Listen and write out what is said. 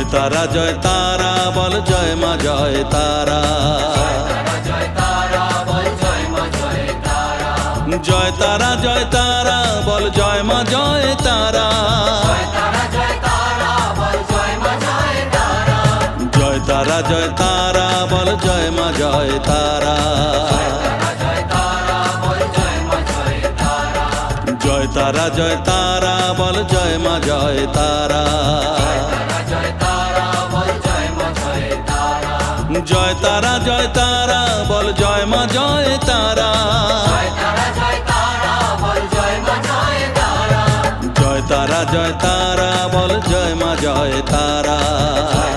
জয় তারা জয় তারা বল জয় মা জয় তারা। জয় তারা জয় তারা বল জয় মা জয় তারা। জয় তারা জয় তারা বল জয় মা জয় তারা। জয় তারা জয় তারা বল জয় মা জয় তারা। জয় তারা জয় তারা বল জয় মা জয় তারা। জয় তারা জয় তারা বল জয় মা জয় তারা।